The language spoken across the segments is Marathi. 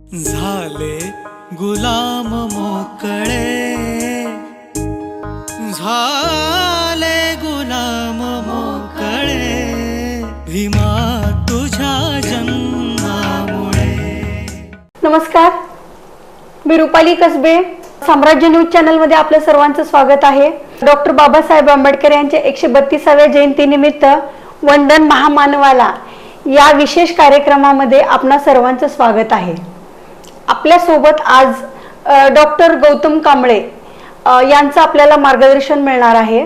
झाले गुलाम मोकळे, झाले गुलाम मोकळे, भीमा तुझ्या जन्मामुळे. नमस्कार, मी रुपाली कसबे. साम्राज्य न्यूज चॅनलमध्ये आपलं सर्वांचं स्वागत आहे. डॉक्टर बाबासाहेब आंबेडकर यांच्या 132व्या जयंतीनिमित्त वंदन महामानवाला या विशेष कार्यक्रमामध्ये आपणा सर्वांचं स्वागत आहे. आपल्यासोबत आज डॉक्टर गौतम कांबळे यांचं आपल्याला मार्गदर्शन मिळणार आहे.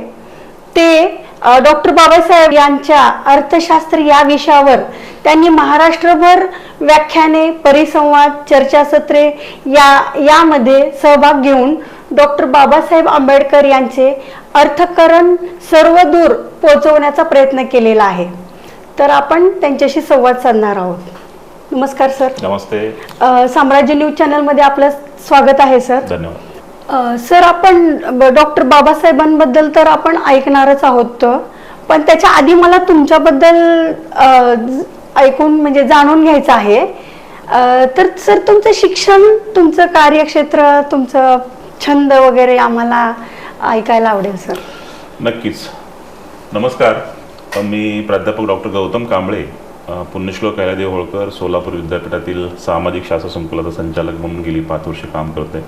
ते डॉक्टर बाबासाहेब यांच्या अर्थशास्त्र या विषयावर त्यांनी महाराष्ट्रभर व्याख्याने, परिसंवाद, चर्चासत्रे यामध्ये सहभाग घेऊन डॉक्टर बाबासाहेब आंबेडकर यांचे अर्थकारण सर्वदूर पोहोचवण्याचा प्रयत्न केलेला आहे. तर आपण त्यांच्याशी संवाद साधणार आहोत. नमस्कार सर. नमस्ते. साम्राज्य न्यूज चॅनलमध्ये आपलं स्वागत आहे सर. धन्यवाद. सर, आपण डॉक्टर बाबासाहेबांबद्दल तर आपण ऐकणारच आहोत, पण त्याच्या आधी मला तुमच्याबद्दल ऐकून म्हणजे जाणून घ्यायचं आहे. तर सर, तुमचं शिक्षण, तुमचं कार्यक्षेत्र, तुमचं छंद वगैरे आम्हाला ऐकायला आवडेल सर. नक्कीच. नमस्कार. मी प्राध्यापक डॉक्टर गौतम कांबळे, पुण्यश्लोक अहिल्यादेवी होळकर सोलापूर विद्यापीठातील सामाजिक शास्त्र संकुलाचा संचालक म्हणून गेली 5 वर्षे काम करते.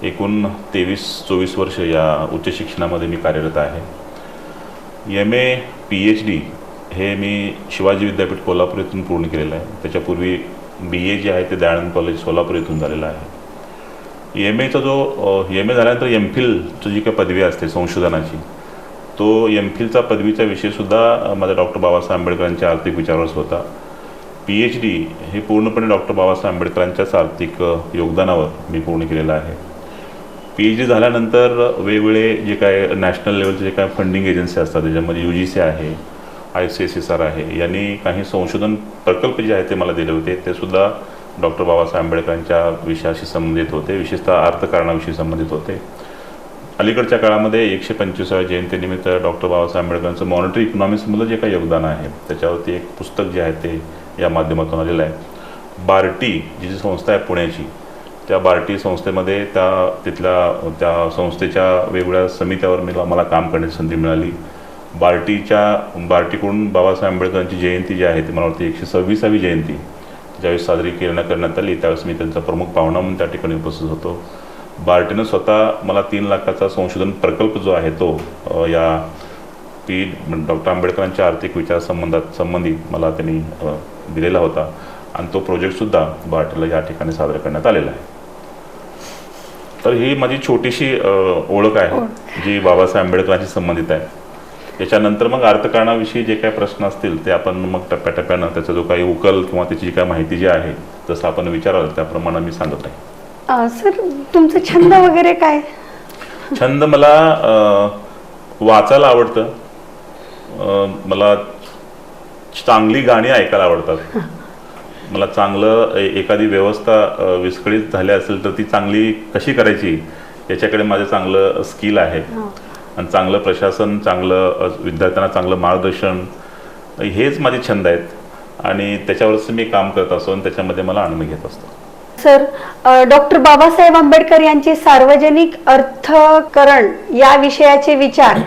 एकूण 23-24 वर्ष या उच्च शिक्षणामध्ये मी कार्यरत आहे. MA PhD हे मी शिवाजी विद्यापीठ कोल्हापूर येथून पूर्ण केलेलं आहे. त्याच्यापूर्वी BA जे आहे ते दयानंद कॉलेज सोलापूर येथून झालेलं आहे. MA झाल्यानंतर MPhilची जी काही पदवी असते संशोधनाची, तो MPhilचा पदवीचा विषयसुद्धा माझा डॉक्टर बाबासाहेब आंबेडकरांच्या आर्थिक विचारावरच होता. PhD हे पूर्णपणे डॉक्टर बाबासाहेब आंबेडकरांच्याच आर्थिक योगदानावर मी पूर्ण केलेलं आहे. PhD झाल्यानंतर वेगवेगळे जे काय नॅशनल लेवलचे जे काय फंडिंग एजन्सी असतात, त्याच्यामध्ये UGC आहे, ICSSR आहे, यांनी काही संशोधन प्रकल्प जे आहेत ते मला दिले होते. ते सुद्धा डॉक्टर बाबासाहेब आंबेडकरांच्या विषयाशी संबंधित होते, विशेषतः अर्थकारणाविषयी संबंधित होते. अलीकडच्या काळामध्ये 125व्या जयंतीनिमित्त डॉक्टर बाबासाहेब आंबेडकरांचं मॉनिटरी इकॉनॉमिक्समधलं जे काही योगदान आहे त्याच्यावरती एक पुस्तक जे आहे ते या माध्यमातून आलेलं आहे. बार्टी जी संस्था आहे पुण्याची, त्या बार्टी संस्थेमध्ये त्या संस्थेच्या वेगवेगळ्या समित्यावर मला काम करण्याची संधी मिळाली. बार्टीकडून बाबासाहेब आंबेडकरांची जयंती जी आहे ती मला वाटते 126वी जयंती ज्यावेळेस साजरी करण्यात आली त्यावेळेस मी त्यांचा प्रमुख पाहुणा म्हणून त्या ठिकाणी उपस्थित होतो. बार्टीनं स्वतः मला 3 लाखाचा संशोधन प्रकल्प जो आहे तो या डॉक्टर आंबेडकरांच्या आर्थिक विचार संबंधित मला त्यांनी दिलेला होता आणि तो प्रोजेक्टसुद्धा बार्टीला या ठिकाणी सादर करण्यात आलेला आहे. तर ही माझी छोटीशी ओळख आहे जी बाबासाहेब आंबेडकरांशी संबंधित आहे. त्याच्यानंतर मग अर्थकारणाविषयी जे काही प्रश्न असतील ते आपण मग टप्प्याटप्प्यानं त्याचा जो काही उकल किंवा त्याची जी काही माहिती जी आहे जसं आपण विचाराल त्याप्रमाणे मी सांगत आहे. सर, तुमचं छंद वगैरे काय? छंद मला वाचायला आवडतं. मला चांगली गाणी ऐकायला आवडतात. मला चांगलं एखादी व्यवस्था विस्कळीत झाली असेल तर ती चांगली कशी करायची याच्याकडे माझं चांगलं स्किल आहे. आणि चांगलं प्रशासन, चांगलं विद्यार्थ्यांना चांगलं मार्गदर्शन हेच माझे छंद आहेत आणि त्याच्यावरच मी काम करत असतो आणि त्याच्यामध्ये मला आनंद घेत असतो. सर, डॉक्टर बाबासाहेब आंबेडकर यांचे सार्वजनिक अर्थकारण या विषयाचे विचार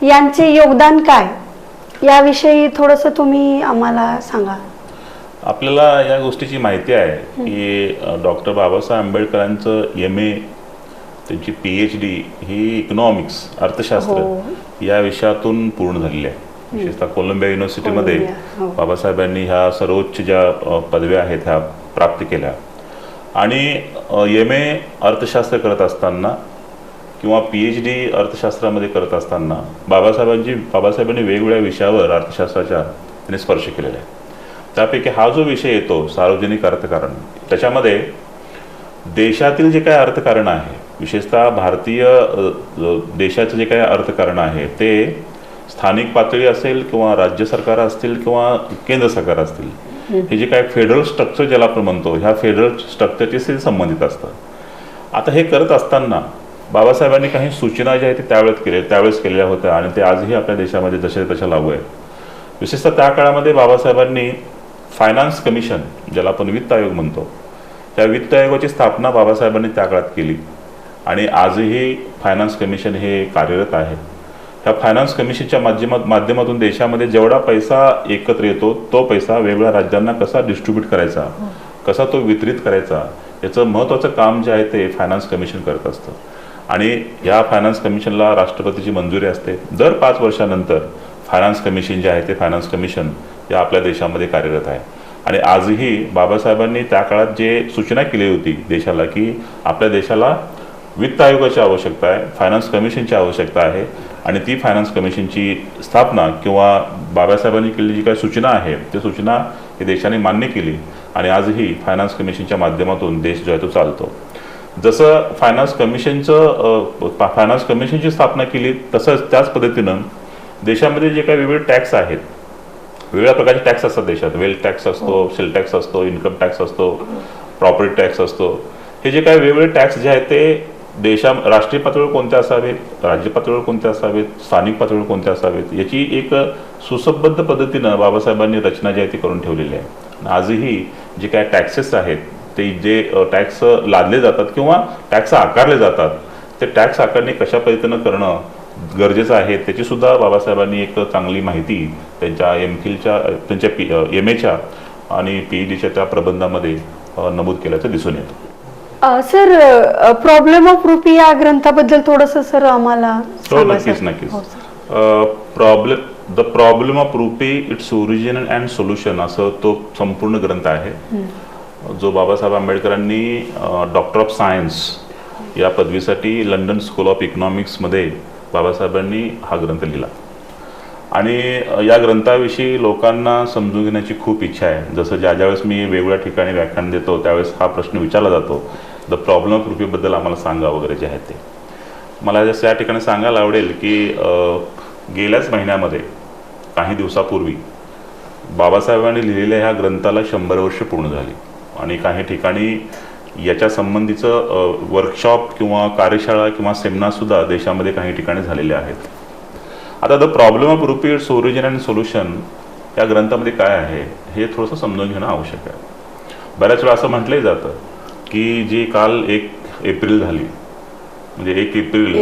यांचे योगदान काय याविषयी थोडंसं तुम्ही आम्हाला सांगा. आपल्याला या गोष्टीची माहिती आहे की डॉक्टर बाबासाहेब आंबेडकरांचं MA, त्यांची PhD ही इकॉनॉमिक्स अर्थशास्त्र या विषयातून पूर्ण झालेली आहे. विशेषतः कोलंबिया युनिव्हर्सिटीमध्ये बाबासाहेबांनी ह्या सर्वोच्च ज्या पदव्या आहेत ह्या प्राप्त केल्या. आणि MA अर्थशास्त्र करत असताना किंवा PhD अर्थशास्त्रामध्ये करत असताना बाबासाहेबांनी वेगवेगळ्या विषयावर अर्थशास्त्राच्या त्यांनी स्पर्श केलेला आहे. त्यापैकी हा जो विषय येतो सार्वजनिक अर्थकारण, त्याच्यामध्ये देशातील जे काही अर्थकारण आहे, विशेषतः भारतीय देशाचं जे काही अर्थकारण आहे ते स्थानिक पातळी असेल किंवा राज्य सरकार असतील किंवा केंद्र सरकार असतील, हे जे काय फेडरल स्ट्रक्चर ज्याला आपण म्हणतो ह्या फेडरल स्ट्रक्चरशी संबंधित असतं. आता हे करत असताना बाबासाहेबांनी काही सूचना ज्या आहेत त्यावेळेस केलेल्या होत्या आणि ते आजही आपल्या देशामध्ये जसे तशा लागू आहेत. विशेषतः त्या काळामध्ये बाबासाहेबांनी फायनान्स कमिशन ज्याला आपण वित्त आयोग म्हणतो त्या वित्त आयोगाची स्थापना बाबासाहेबांनी त्या काळात केली आणि आजही फायनान्स कमिशन हे कार्यरत आहे. ह्या फायनान्स कमिशनच्या माध्यमातून देशामध्ये जेवढा पैसा एकत्र येतो तो पैसा वेगवेगळ्या राज्यांना कसा डिस्ट्रीब्यूट करायचा, कसा तो वितरित करायचा, याचं महत्त्वाचं काम जे आहे ते फायनान्स कमिशन करत असतं. आणि या फायनान्स कमिशनला राष्ट्रपतीची मंजुरी असते. दर 5 वर्षानंतर फायनान्स कमिशन जे आहे ते फायनान्स कमिशन या आपल्या देशामध्ये कार्यरत आहे. आणि आजही बाबासाहेबांनी त्या काळात जे सूचना केली होती देशाला की आपल्या देशाला वित्त आयोगाची आवश्यकता आहे, फायनान्स कमिशनची आवश्यकता आहे आणि ती फायनान्स कमिशनची स्थापना किंवा बाबासाहेबांनी केलेली जी काही सूचना आहे ती सूचना ही देशाने मान्य केली आणि आजही फायनान्स कमिशनच्या माध्यमातून देश जो आहे तो चालतो. जसं फायनान्स कमिशनची स्थापना केली तसंच त्याच पद्धतीनं देशामध्ये जे काही वेगवेगळे टॅक्स आहेत, वेगवेगळ्या प्रकारचे टॅक्स असतात देशात. वेल्थ टॅक्स असतो, सेल टॅक्स असतो, इन्कम टॅक्स असतो, प्रॉपर्टी टॅक्स असतो. हे जे काही वेगवेगळे टॅक्स जे आहेत ते राष्ट्रीय पातळीवर कोणते असावेत, राज्य पातळीवर कोणते असावेत, स्थानिक पातळीवर कोणते असावेत, याची एक सुसंबद्ध पद्धतीनं बाबासाहेबांनी रचना जी आहे ती करून ठेवलेली आहे. आजही जे काय टॅक्सेस आहेत ते जे टॅक्स लादले जातात किंवा टॅक्स आकारले जातात ते टॅक्स आकारणी कशा पद्धतीनं करणं गरजेचं आहे त्याची सुद्धा बाबासाहेबांनी एक चांगली माहिती त्यांच्या एमफिलच्या त्यांच्या MAच्या आणि PhDच्या त्या प्रबंधामध्ये नमूद केल्याचं दिसून येतं. सर, प्रॉब्लेम ऑफ रुपी या ग्रंथाबद्दल थोडंसं सर आम्हाला सांगा. नक्कीच. The problem of rupee, its origin and solution असं तो संपूर्ण ग्रंथ आहे जो बाबासाहेब आंबेडकरांनी डॉक्टर ऑफ सायन्स या पदवीसाठी लंडन स्कूल ऑफ इकॉनॉमिक्समध्ये बाबासाहेबांनी हा ग्रंथ लिहिला. आणि या ग्रंथाविषयी लोकांना समजून घेण्याची खूप इच्छा आहे. जसं ज्यावेळेस मी वेगवेगळ्या ठिकाणी व्याख्यान देतो त्यावेळेस हा प्रश्न विचारला जातो, द प्रॉब्लेम ऑफ रुपीबद्दल आम्हाला सांगा वगैरे जे आहे ते. मला जसं या ठिकाणी सांगायला आवडेल की गेल्याच महिन्यामध्ये काही दिवसापूर्वी बाबासाहेबांनी लिहिलेल्या ह्या ग्रंथाला 100 वर्ष पूर्ण झाली आणि काही ठिकाणी याच्या संबंधीचं वर्कशॉप किंवा कार्यशाळा किंवा सेमिनारसुद्धा देशामध्ये काही ठिकाणी झालेले आहेत. आता the problem of rupee, its origin and solution या ग्रंथामध्ये काय आहे हे थोडंसं समजून घेणं आवश्यक आहे. बऱ्याच वेळा असं म्हटलंही जातं की जी काल 1 एप्रिल झाली म्हणजे 1 एप्रिल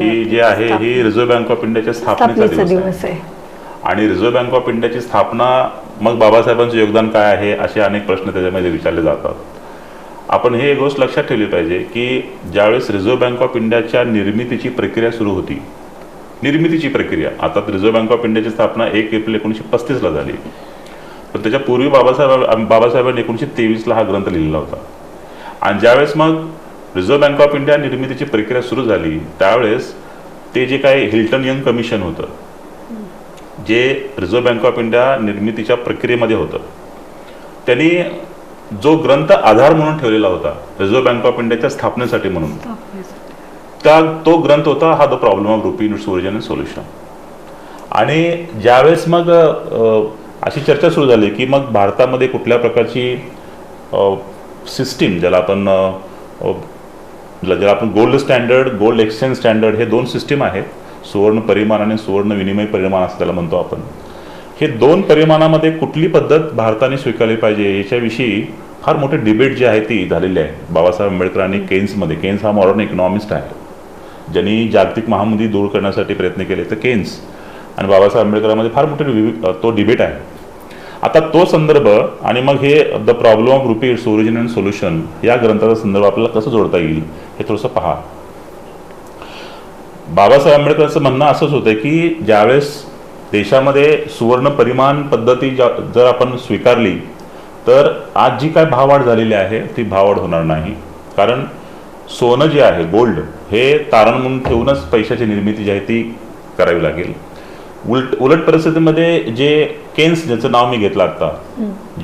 ही जी आहे ही रिझर्व्ह बँक ऑफ इंडियाच्या स्थापनेचा दिवस आहे. आणि रिझर्व्ह बँक ऑफ इंडियाची स्थापना मग बाबासाहेबांचं योगदान काय आहे असे अनेक प्रश्न त्याच्यामध्ये विचारले जातात. आपण हे एक गोष्ट लक्षात ठेवली पाहिजे की ज्यावेळेस रिझर्व्ह बँक ऑफ इंडियाच्या निर्मितीची प्रक्रिया सुरू होती, निर्मितीची प्रक्रिया, आता रिझर्व्ह बँक ऑफ इंडियाची स्थापना 1 एप्रिल 1935ला झाली, पण त्याच्यापूर्वी बाबासाहेबांनी 1923ला हा ग्रंथ लिहिलेला होता. आणि ज्यावेळेस मग रिझर्व्ह बँक ऑफ इंडिया निर्मितीची प्रक्रिया सुरू झाली त्यावेळेस ते जे काही हिल्टन यंग कमिशन होतं जे रिझर्व्ह बँक ऑफ इंडिया निर्मितीच्या प्रक्रियेमध्ये होतं, त्यांनी जो ग्रंथ आधार म्हणून ठेवलेला होता रिझर्व्ह बँक ऑफ इंडियाच्या स्थापनेसाठी म्हणून, तो ग्रंथ होता हा the problem of rupee, its origin and solution. आणि ज्यावेळेस मग अशी चर्चा सुरू झाली की मग भारतामध्ये कुठल्या प्रकारची सिस्टीम, ज्याला आपण gold standard, gold exchange standard हे 2 सिस्टीम आहेत, सुवर्ण परिमाण आणि सुवर्ण विनिमय परिमाण असं त्याला म्हणतो आपण. हे 2 परिमाणामध्ये कुठली पद्धत भारताने स्वीकारली पाहिजे याच्याविषयी फार मोठे डिबेट जी आहे ती झालेली आहे. बाबासाहेब आंबेडकर आणि केन्समध्ये, केन्स हा मॉडर्न इकॉनॉमिस्ट आहे, ज्यांनी जागतिक महामंदी दूर करण्यासाठी प्रयत्न केले, तर केन्स आणि बाबासाहेब आंबेडकरांमध्ये फार मोठे तो डिबेट आहे. आता तो संदर्भ आणि मग हे the problem of rupee, its origin and solution या ग्रंथाचा संदर्भ आपल्याला कसं जोडता येईल हे थोडंसं पहा. बाबासाहेब आंबेडकरांचं म्हणणं असंच होतं की ज्यावेळेस देशामध्ये सुवर्ण परिमाण पद्धती जर आपण स्वीकारली तर आज जी काय भाववाढ झालेली आहे ती भाववाढ होणार नाही. कारण सोनं जे आहे, गोल्ड, हे तारण म्हणून ठेवूनच पैशाची निर्मिती जी आहे ती करावी लागेल. उलट परिस्थितीमध्ये जे केन्स, ज्याचं नाव मी घेतलं आता,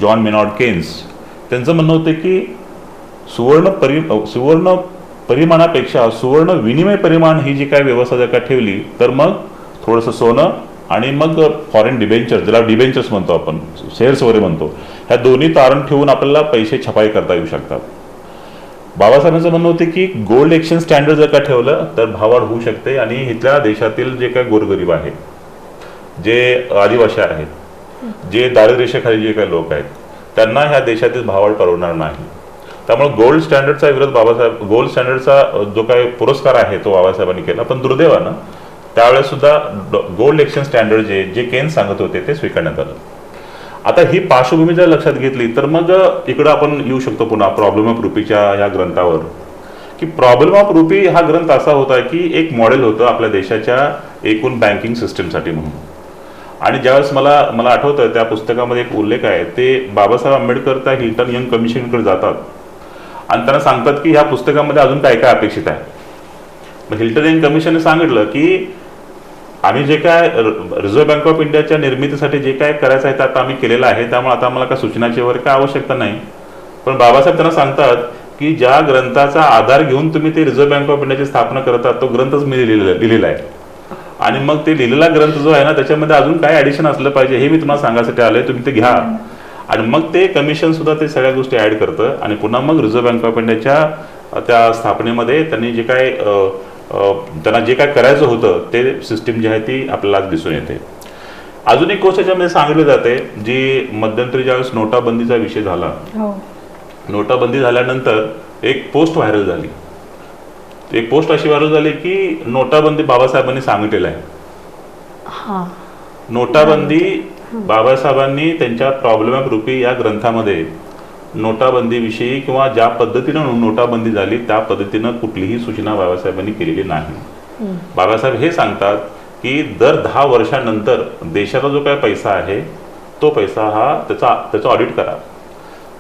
जॉन मेनॉर्ड केन्स, त्यांचं म्हणणं होतं की सुवर्ण परिमाणापेक्षा सुवर्ण विनिमय परिमाण ही जी काय व्यवस्था जर का ठेवली तर मग थोडंसं सोनं आणि मग फॉरेन डिबेंचर्स, ज्याला डिबेंचर्स म्हणतो आपण, शेअर्स वगैरे म्हणतो, ह्या दोन्ही तारण ठेवून आपल्याला पैसे छपाई करता येऊ शकतात. बाबासाहेबांचं म्हणणं होतं की गोल्ड एक्सचेंज स्टँडर्ड जर का ठेवलं तर भाववाढ होऊ शकते आणि इथल्या देशातील जे काही गोरगरीब आहेत, जे आदिवासी आहेत, जे दारिद्र्य रेषेखाली जे काही लोक आहेत, त्यांना ह्या देशातील भाववाढ परवडणार नाही. त्यामुळे गोल्ड स्टँडर्डचा विरोध गोल्ड स्टँडर्डचा जो काही पुरस्कार आहे तो बाबासाहेबांनी केला, पण दुर्दैवानं त्यावेळेस सुद्धा गोल्ड एक्सचेंज स्टँडर्ड जे केन सांगत होते ते स्वीकारण्यात आलं. आता ही पार्श्वभूमी जर लक्षात घेतली तर मग इकडं आपण येऊ शकतो पुन्हा प्रॉब्लेम ऑफ रुपीच्या या ग्रंथावर, की प्रॉब्लेम ऑफ रुपी हा ग्रंथ असा होता की एक मॉडेल होतं आपल्या देशाच्या एकूण बँकिंग सिस्टीमसाठी म्हणून. आणि ज्यावेळेस मला आठवतं त्या पुस्तकामध्ये एक उल्लेख आहे, ते बाबासाहेब आंबेडकर त्या हिल्टन यंग कमिशनकडे जातात आणि त्यांना सांगतात की ह्या पुस्तकामध्ये अजून काय काय अपेक्षित आहे. मग हिल्टन यंग कमिशनने सांगितलं की आम्ही जे काय रिझर्व्ह बँक ऑफ इंडियाच्या निर्मितीसाठी जे काय करायचं आहे ते आता आम्ही केलेलं आहे, त्यामुळे आता आम्हाला काय सूचनाची वगैरे काय आवश्यकता नाही. पण बाबासाहेब त्यांना सांगतात की ज्या ग्रंथाचा आधार घेऊन तुम्ही ते रिझर्व्ह बँक ऑफ इंडियाची स्थापना करतात तो ग्रंथच मी लिहिलेला आहे, आणि मग ते लिहिलेला ग्रंथ जो आहे ना त्याच्यामध्ये अजून काय ऍडिशन असलं पाहिजे हे मी तुम्हाला सांगायसाठी आलोय, तुम्ही ते घ्या. आणि मग ते कमिशन सुद्धा ते सगळ्या गोष्टी ऍड करतं आणि पुन्हा मग रिझर्व्ह बँक ऑफ इंडियाच्या त्या स्थापनेमध्ये त्यांनी जे काय त्यांना जे काय करायचं होतं ते सिस्टीम जी आहे ती आपल्याला दिसून येते. अजून एक गोष्ट याच्यामध्ये सांगितली जाते, जी मध्यंतरी ज्यावेळेस नोटाबंदीचा विषय झाला, नोटाबंदी झाल्यानंतर एक पोस्ट व्हायरल झाली. एक पोस्ट अशी व्हायरल झाली की नोटाबंदी बाबासाहेबांनी सांगितलेलं आहे. नोटाबंदी बाबासाहेबांनी त्यांच्या प्रॉब्लेम ऑफ रुपी या ग्रंथामध्ये नोटाबंदीविषयी किंवा ज्या पद्धतीनं नोटाबंदी झाली त्या पद्धतीनं कुठलीही सूचना बाबासाहेबांनी केलेली नाही. बाबासाहेब हे सांगतात की दर 10 वर्षानंतर देशाचा जो काही पैसा आहे तो पैसा हा त्याचं ऑडिट करा.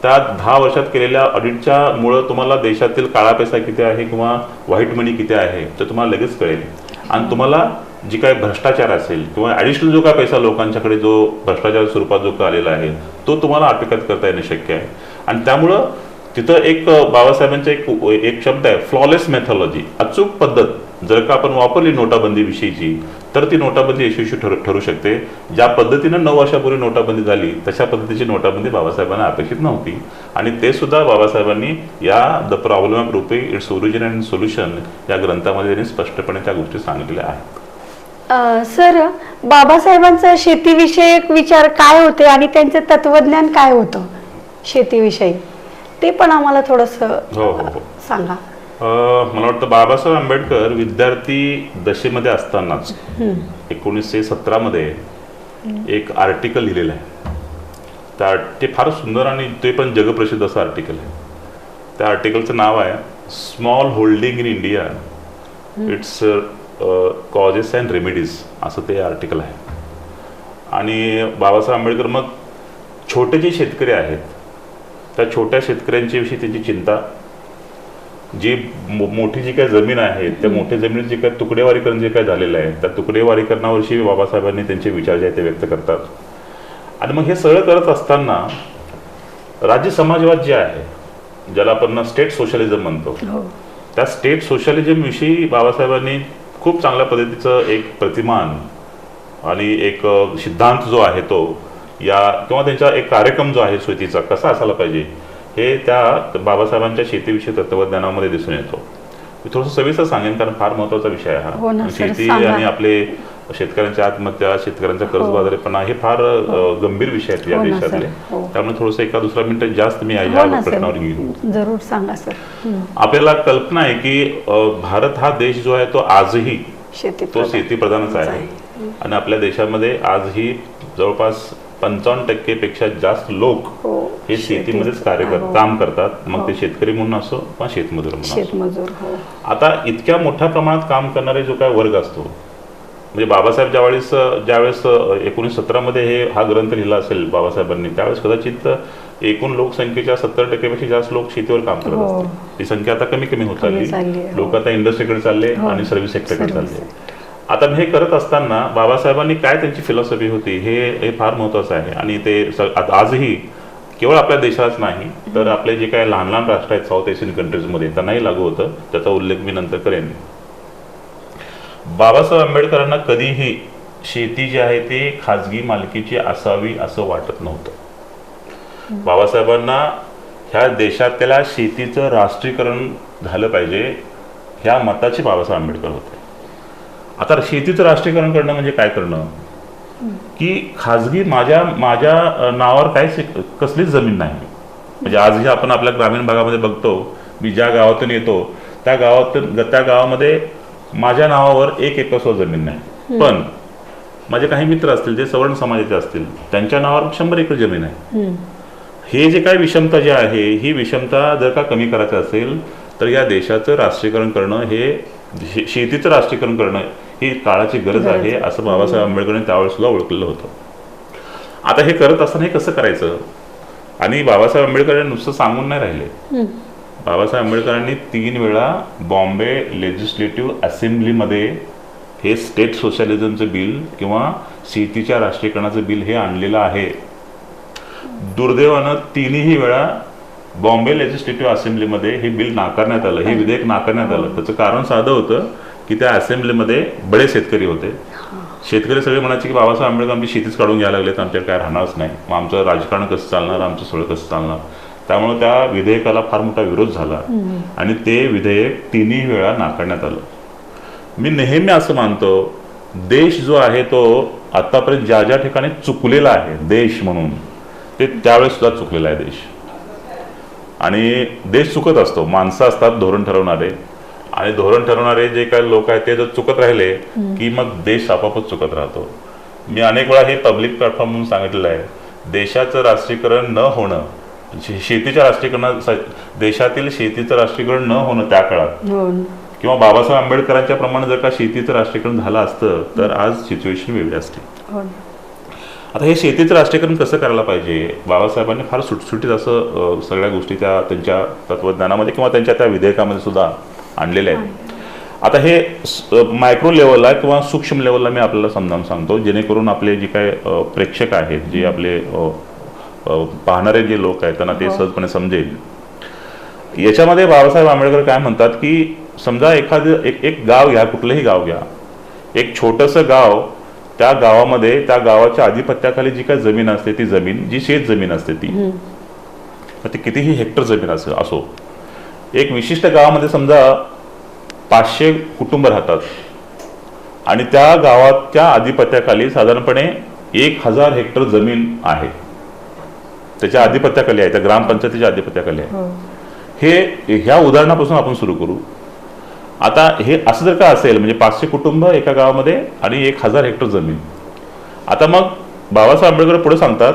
त्या 10 वर्षात केलेल्या ऑडिटच्या मुळे तुम्हाला देशातील काळा पैसा किती आहे किंवा व्हाईट मनी किती आहे ते तुम्हाला लगेच कळेल. आणि तुम्हाला जी काही भ्रष्टाचार असेल किंवा ऍडिशनल जो काय पैसा लोकांच्याकडे जो भ्रष्टाचार स्वरूपात जो काय आलेला आहे तो तुम्हाला आटोक्यात करता येणं शक्य आहे. आणि त्यामुळं तिथं एक बाबासाहेबांचा एक शब्द आहे फ्लॉलेस मेथॉलॉजी, अचूक पद्धत जर का आपण वापरली नोटाबंदी विषयीची तर ती नोटाबंदी यशस्वी ठरू शकते. ज्या पद्धतीनं 9 वर्षापूर्वी नोटाबंदी झाली तशा पद्धतीची नोटाबंदी बाबासाहेबांना अपेक्षित नव्हती आणि ते सुद्धा बाबासाहेबांनी या the problem of rupee its origin and solution या ग्रंथामध्ये त्यांनी स्पष्टपणे त्या गोष्टी सांगितलेल्या आहेत. सर, बाबासाहेबांचा शेतीविषयक विचार काय होते आणि त्यांचे तत्वज्ञान काय होतं शेतीविषयी, ते पण आम्हाला थोडस सांगा. मला वाटतं बाबासाहेब आंबेडकर विद्यार्थी दशेमध्ये असतानाच 1917 मध्ये एक आर्टिकल लिहिलेलं आहे. ते फार सुंदर आणि ते पण जगप्रसिद्ध असं आर्टिकल आहे. त्या आर्टिकलचं नाव आहे small holding in India it's causes and remedies असं ते आर्टिकल आहे. आणि बाबासाहेब आंबेडकर मग छोटे जे शेतकरी आहेत त्या छोट्या शेतकऱ्यांच्या विषयी त्यांची चिंता, जी मोठी जी काही जमीन आहे त्या मोठ्या जमिनीत जे काही तुकडेवारीकरण जे काही झालेलं आहे त्या तुकडेवारीकरणाविषयी बाबासाहेबांनी त्यांचे विचार जे आहेत ते व्यक्त करतात. आणि मग हे सगळं करत असताना राज्य समाजवाद जे आहे ज्याला आपण स्टेट सोशलिझम म्हणतो त्या स्टेट सोशलिझम विषयी बाबासाहेबांनी खूप चांगल्या पद्धतीचं एक प्रतिमान आणि एक सिद्धांत जो आहे तो या किंवा त्यांचा एक कार्यक्रम जो आहे शेतीचा कसा असायला पाहिजे हे त्या बाबासाहेबांच्या शेतीविषयी तत्वज्ञानामध्ये दिसून येतो. मी थोडंसं सविस्तर सांगेन कारण फार महत्वाचा विषय आहे हा. शेती आणि आपले शेतकऱ्यांच्या आत्महत्या, शेतकऱ्यांचा कर्जबाजारीपणा हे फार गंभीर विषय आहेत या देशातले. त्यामुळे थोडंसं 1-2 मिनिटं जास्त मी या प्रश्नावर घेईन. जरूर सांगा सर. आपल्याला कल्पना आहे की भारत हा देश जो आहे तो आजही तो शेतीप्रधानच आहे आणि आपल्या देशामध्ये आजही जवळपास 55% पेक्षा जास्त लोक हे शेतीमध्येच काम करतात, मग ते शेतकरी म्हणून असो किंवा शेतमजूर म्हणून असो. आता इतक्या मोठ्या प्रमाणात काम करणारे जो काय वर्ग असतो म्हणजे बाबासाहेब ज्यावेळेस 1917 मध्ये हा ग्रंथ लिहिला असेल बाबासाहेबांनी त्यावेळेस कदाचित एकूण लोकसंख्येच्या 70% पेक्षा जास्त लोक शेतीवर काम करत असतील. ती संख्या आता कमी होत चालली. लोक आता इंडस्ट्रीकडे चालले आणि सर्व्हिस सेक्टरकडे चालले. आता हे करत असताना बाबासाहेबांनी काय त्यांची फिलॉसॉफी होती हे फार महत्वाचं आहे. आणि ते आजही केवळ आपल्या देशात नाही तर आपले जे काही लहान लहान राष्ट्र आहेत साऊथ एशियन कंट्रीजमध्ये त्यांनाही लागू होतं. त्याचा उल्लेख मी नंतर करेन. बाबासाहेब आंबेडकरांना कधीही शेती जी आहे ती खाजगी मालकीची असावी असं वाटत नव्हतं. बाबासाहेबांना ह्या देशातल्या शेतीचं राष्ट्रीयकरण झालं पाहिजे ह्या मताचे बाबासाहेब आंबेडकर होते. आता शेतीचं राष्ट्रीयकरण करणं म्हणजे काय करणं की खाजगी माझ्या नावावर काही कसलीच जमीन नाही म्हणजे आजही आपण आपल्या ग्रामीण भागामध्ये बघतो, मी ज्या गावातून येतो त्या गावामध्ये माझ्या नावावर 1 एकर सुद्धा जमीन नाही, पण माझे काही मित्र असतील जे सवर्ण समाजाचे असतील त्यांच्या नावावर 100 एकर जमीन आहे. हे जे काही विषमता जी आहे, ही विषमता जर का कमी करायचं असेल तर या देशाचं राष्ट्रीयकरण करणं, हे शेतीचं राष्ट्रीयकरण करणं ही काळाची गरज आहे, असं बाबासाहेब आंबेडकरांनी त्यावेळेस सुद्धा ओळखलेलं होतं. आता हे करत असताना हे कसं करायचं, आणि बाबासाहेब आंबेडकर नुसतं सांगून नाही राहिले. बाबासाहेब आंबेडकरांनी 3 वेळा बॉम्बे लेजिस्लेटिव्ह असेंब्लीमध्ये हे स्टेट सोशलिझमचं बिल किंवा शेतीच्या राष्ट्रीयकरणाचं बिल हे आणलेलं आहे. दुर्दैवानं 3ही वेळा बॉम्बे लेजिस्लेटिव्ह असेंब्लीमध्ये हे बिल नाकारण्यात आलं, हे विधेयक नाकारण्यात आलं. त्याचं कारण साधं होतं की त्या असेंब्लीमध्ये बडे शेतकरी होते. शेतकरी सगळे म्हणायचे की बाबासाहेब आंबेडकर आमची शेतीच काढून घ्यायला लागले तर आमच्याकडे काय राहणारच नाही, मग आमचं राजकारण कसं चालणार, आमचं सगळं कसं चालणार. त्यामुळे त्या विधेयकाला फार मोठा विरोध झाला आणि ते विधेयक 3ही वेळा नाकारण्यात आलं. मी नेहमी असं मानतो, देश जो आहे तो आतापर्यंत ज्या ज्या ठिकाणी चुकलेला आहे देश म्हणून, ते त्यावेळेस सुद्धा चुकलेला आहे देश. आणि देश चुकत असतो, माणसं असतात धोरण ठरवणारे, आणि धोरण ठरवणारे जे काही लोक आहेत ते जर चुकत राहिले की मग देश आपोआपच चुकत राहतो. मी अनेक वेळा हे पब्लिक प्लॅटफॉर्म म्हणून सांगितलेलं आहे, देशाचं राष्ट्रीयकरण न होणं, शेतीच्या देशातील शेतीचं राष्ट्रीयकरण न होणं त्या काळात, किंवा बाबासाहेब आंबेडकरांच्या प्रमाणे जर का शेतीचं राष्ट्रीयकरण झालं असतं तर आज सिच्युएशन वेगळी असते. आता हे शेतीचं राष्ट्रीयकरण कसं करायला पाहिजे, बाबासाहेबांनी फार सुटसुटीत असं सगळ्या गोष्टी त्यांच्या तत्वज्ञानामध्ये किंवा त्यांच्या त्या विधेयकामध्ये सुद्धा आणलेल्या आहेत. आता हे मायक्रो लेवलला किंवा सूक्ष्म लेवलला मी आपल्याला समजावून सांगतो, जेणेकरून आपले जे काय प्रेक्षक आहेत, जे आपले पाहणारे जे लोक आहेत त्यांना ते सहजपणे समजेल. याच्यामध्ये बाबासाहेब आंबेडकर काय म्हणतात की समजा एखादं एक गाव घ्या, कुठलंही गाव घ्या, एक छोटंसं गाव, त्या गावामध्ये त्या गावाच्या आधिपत्याखाली जी काय जमीन असते ती जमीन, जी शेत जमीन असते ती कितीही हेक्टर जमीन असो, एक विशिष्ट गावामध्ये समजा 500 कुटुंब राहतात आणि त्या गावाच्या आधिपत्याखाली साधारणपणे 1000 हेक्टर जमीन आहे, त्याच्या आधिपत्याखाली आहे, त्या ग्रामपंचायतीच्या आधिपत्याखाली आहे. ह्या उदाहरणापासून आपण सुरू करू. आता हे असं जर का असेल, म्हणजे 500 कुटुंब एका गावामध्ये आणि 1000 हेक्टर जमीन. आता मग बाबासाहेब आंबेडकर पुढे सांगतात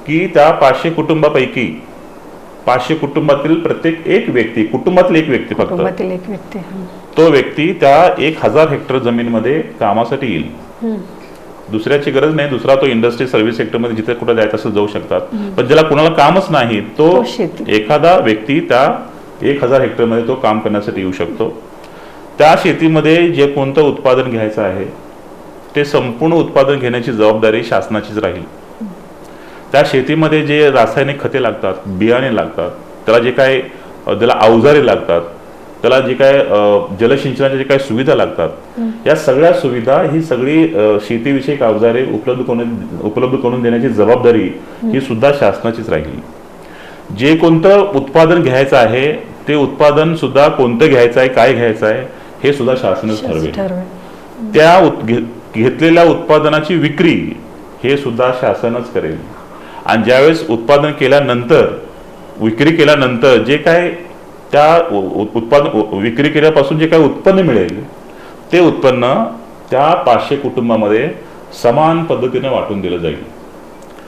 की त्या 500 कुटुंबापैकी 500 कुटुंबातील प्रत्येक एक व्यक्ती, कुटुंबातील एक व्यक्ती फक्त, तो व्यक्ती त्या 1000 हेक्टर जमीनमध्ये कामासाठी येईल. दुसऱ्याची गरज नाही, दुसरा तो इंडस्ट्री सर्व्हिस सेक्टरमध्ये जिथे कुठे जायचं असेल जाऊ शकतात, पण ज्याला कुणाला कामच नाही तो एखादा व्यक्ती त्या 1000 हेक्टरमध्ये तो काम करण्यासाठी येऊ शकतो. त्या शेतीमध्ये जे कोणतं उत्पादन घ्यायचं आहे ते संपूर्ण उत्पादन घेण्याची जबाबदारी शासनाचीच राहील. त्या शेतीमध्ये जे रासायनिक खते लागतात, बियाणे लागतात, त्याला जे काय त्याला अवजारे लागतात, त्याला जे काय जलसिंचनाच्या जे काही सुविधा लागतात, या सगळ्या सुविधा, ही सगळी शेतीविषयक अवजारे उपलब्ध करून देण्याची जबाबदारी ही सुद्धा शासनाचीच राहील. जे कोणतं उत्पादन घ्यायचं आहे ते उत्पादन सुद्धा कोणतं घ्यायचं आहे, काय घ्यायचं आहे हे सुद्धा शासनच ठरवेल. त्या घेतलेल्या उत्पादनाची विक्री हे सुद्धा शासनच करेल. आणि ज्यावेळेस उत्पादन केल्यानंतर, विक्री केल्यानंतर जे काय त्या विक्री केल्यापासून जे काही उत्पन्न मिळेल ते उत्पन्न त्या 500 कुटुंबामध्ये समान पद्धतीने वाटून दिलं जाईल.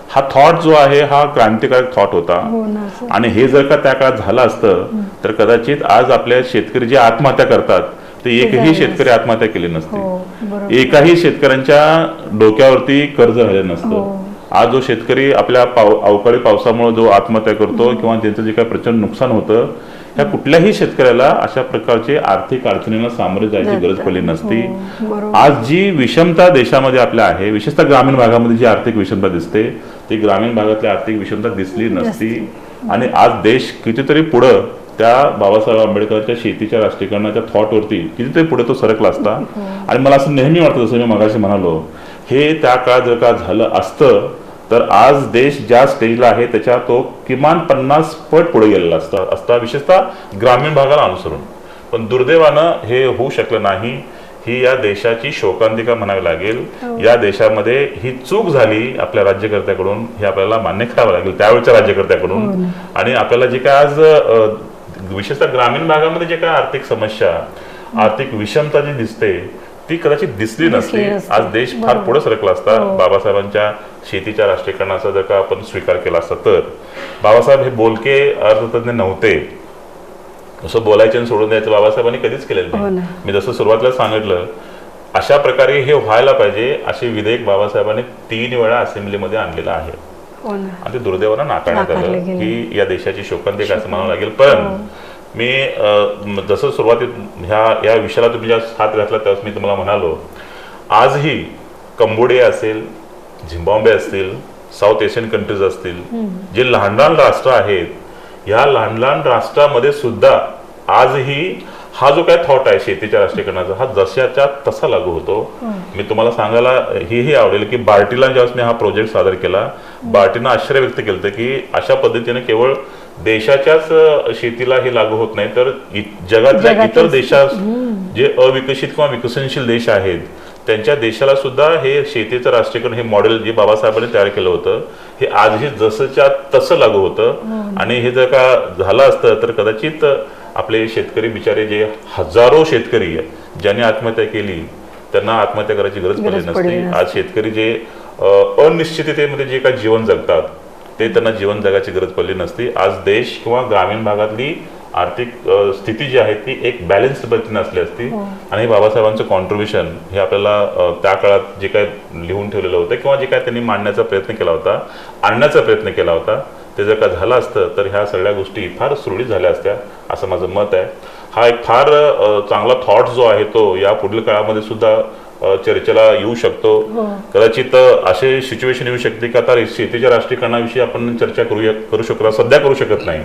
हा थॉट जो आहे हा क्रांतिकारक थॉट होता. आणि हे जर का त्या काळात झालं असतं तर कदाचित आज आपल्या शेतकरी जे आत्महत्या करतात ते एकही शेतकरी आत्महत्या केली नसते, एकाही शेतकऱ्यांच्या डोक्यावरती कर्ज झालं नसतं. आज जो शेतकरी आपल्या अवकाळी पावसामुळे जो आत्महत्या करतो किंवा त्यांचं जे काही प्रचंड नुकसान होतं, ह्या कुठल्याही शेतकऱ्याला अशा प्रकारचे आर्थिक अडचणींना सामोरे जायची गरज पडली नसती. आज जी विषमता देशामध्ये आपल्या आहे, विशेषतः ग्रामीण भागामध्ये जी आर्थिक विषमता दिसते ती ग्रामीण भागातली आर्थिक विषमता दिसली नसती. आणि आज देश कितीतरी पुढं त्या बाबासाहेब आंबेडकरच्या शेतीच्या राष्ट्रीयकरणाच्या थॉटवरती कितीतरी पुढे तो सरकला असता. आणि मला असं नेहमी वाटतं, जसं मी मगाशी म्हणालो, हे त्या काळात जर का झालं असतं तर आज देश ज्या स्टेजला आहे त्याच्या तो किमान 50 पट पुढे गेलेला असता, विशेषतः ग्रामीण भागाला अनुसरून. पण दुर्दैवानं हे होऊ शकलं नाही. ही या देशाची शोकांतिका म्हणावी लागेल. या देशामध्ये ही चूक झाली आपल्या राज्यकर्त्याकडून, हे आपल्याला मान्य करावं लागेल त्यावेळच्या राज्यकर्त्याकडून. आणि आपल्याला जे काय आज विशेषतः ग्रामीण भागामध्ये जे काय आर्थिक समस्या, आर्थिक विषमता जी दिसते ती कदाचित दिसली नसती, आज देश फार पुढे सरकला असता. बाबासाहेबांच्या शेतीच्या राष्ट्रीयकरणाचा जर का आपण स्वीकार केला असता तर. बाबासाहेब हे बोलके अर्थतज्ञ नव्हते, असं बोलायचं आणि सोडून द्यायचं बाबासाहेबांनी कधीच केलेलं नाही. मी जसं सुरुवातीला सांगितलं, अशा प्रकारे हे व्हायला पाहिजे असे विधेयक बाबासाहेबांनी 3 वेळा असेंब्लीमध्ये आणलेलं आहे. आणि ते दुर्दैवानं नाकारण्यात आलं, की या देशाची शोकांतिका असं म्हणावं लागेल. पण मी जसं सुरुवातीत या विषयाला तुम्ही ज्या हात घातला त्यावेळेस मी तुम्हाला म्हणालो, आजही कंबोडिया असेल, झिम्बाब्वे असतील, साऊथ एशियन कंट्रीज असतील, जे लहान लहान राष्ट्र आहेत, या लहान लहान राष्ट्रामध्ये सुद्धा आजही हा जो काय थॉट आहे शेतीच्या राष्ट्रीयकरणाचा, हा जशाच्या तसा लागू होतो. मी तुम्हाला सांगायला हेही आवडेल की बार्टीला ज्यावेळेस मी हा प्रोजेक्ट सादर केला, बार्टीनं आश्चर्य व्यक्त केलं की अशा पद्धतीने केवळ देशाच्याच शेतीला हे लागू होत नाही, तर जगातल्या इतर देशात जे अविकसित किंवा विकसनशील देश आहेत त्यांच्या देशाला सुद्धा हे शेतीचं राष्ट्रीयकरण, हे मॉडेल जे बाबासाहेबांनी तयार केलं होतं, हे आजही जसंच्या तसं लागू होतं. आणि हे जर का झालं असतं तर कदाचित आपले शेतकरी बिचारे, जे हजारो शेतकरी ज्यांनी आत्महत्या केली, त्यांना आत्महत्या करायची गरज पडली नसती. आज शेतकरी जे अनिश्चिततेमध्ये जे काही जीवन जगतात ते त्यांना जीवन जगायची गरज पडली नसती. आज देश किंवा ग्रामीण भागातली आर्थिक स्थिती जी आहे ती एक बॅलन्स पद्धतीने असली असती. आणि बाबासाहेबांचं कॉन्ट्रीब्युशन हे आपल्याला त्या काळात जे काय लिहून ठेवलेलं होतं किंवा जे काय त्यांनी मांडण्याचा प्रयत्न केला होता, आणण्याचा प्रयत्न केला होता, ते जर का झालं असतं तर ह्या सगळ्या गोष्टी फार सुरळीत झाल्या असत्या असं माझं मत आहे. हा एक फार चांगला थॉट जो आहे तो या पुढील काळामध्ये सुद्धा चर्चेला येऊ शकतो. कदाचित असे सिच्युएशन येऊ शकते की आता शेतीच्या राष्ट्रीयकरणाविषयी आपण चर्चा करू शकतो, सध्या करू शकत नाही,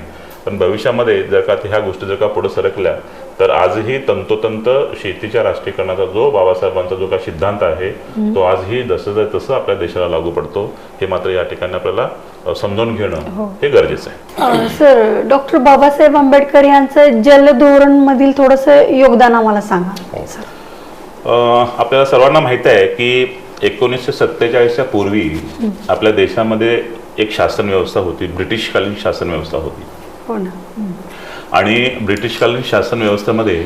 पण भविष्यामध्ये जर का ह्या गोष्टी जर का पुढे सरकल्या तर आजही तंतोतंत शेतीच्या राष्ट्रीयकरणाचा जो बाबासाहेबांचा जो काही सिद्धांत आहे तो आजही जसं तसं आपल्या देशाला लागू पडतो. हे मात्र या ठिकाणी आपल्याला समजून घेणं हे गरजेचं आहे. सर, डॉक्टर बाबासाहेब आंबेडकर यांचं जलधोरण मधील थोडंसं योगदान आम्हाला सांगा. आपल्याला सर्वांना माहित आहे की 1947च्या पूर्वी आपल्या देशामध्ये एक शासन व्यवस्था होती, ब्रिटिशकालीन शासन व्यवस्था होती. आणि ब्रिटिशकालीन शासन व्यवस्थेमध्ये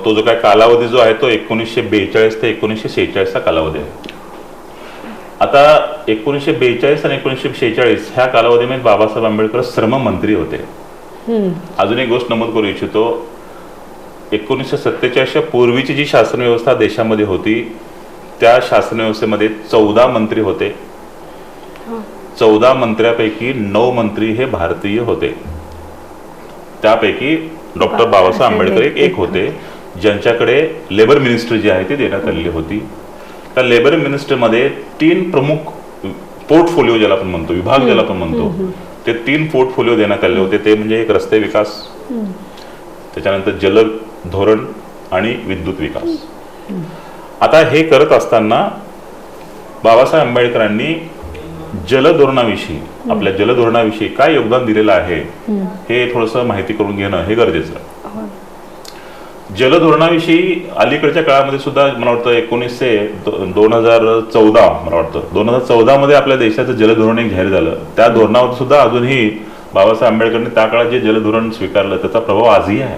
तो जो काय कालावधी जो आहे तो 1942 ते 1946 कालावधी आहे. आता 1942 आणि 1946 ह्या कालावधीमध्ये बाबासाहेब आंबेडकर श्रम मंत्री होते. अजून एक गोष्ट नमूद करू इच्छितो, 1947च्या पूर्वीची जी शासन व्यवस्था देशामध्ये होती त्या शासन व्यवस्थेमध्ये 14 मंत्री होते. 14 मंत्र्यापैकी 9 मंत्री हे भारतीय होते. त्यापैकी डॉक्टर बाबासाहेब आंबेडकर एक होते, ज्यांच्याकडे लेबर मिनिस्ट्री जी आहे ती देण्यात आलेली होती. त्या लेबर मिनिस्ट्रीमध्ये 3 प्रमुख पोर्टफोलिओ ज्याला आपण म्हणतो, विभाग ज्याला आपण म्हणतो, ते 3 पोर्टफोलिओ देण्यात आले होते. ते म्हणजे एक रस्ते विकास, त्याच्यानंतर जल धोरण आणि विद्युत विकास. आता हे करत असताना बाबासाहेब आंबेडकरांनी जलधोरणाविषयी, आपल्या जलधोरणाविषयी काय योगदान दिलेलं आहे हे थोडंसं माहिती करून घेणं हे गरजेचं आहे. जलधोरणाविषयी अलीकडच्या काळामध्ये सुद्धा मला वाटतं 2014 मला वाटतं 2014 मध्ये आपल्या देशाचं जलधोरण एक जाहीर झालं. त्या धोरणावर सुद्धा अजूनही बाबासाहेब आंबेडकरांनी त्या काळात जे जलधोरण स्वीकारलं त्याचा प्रभाव आजही आहे.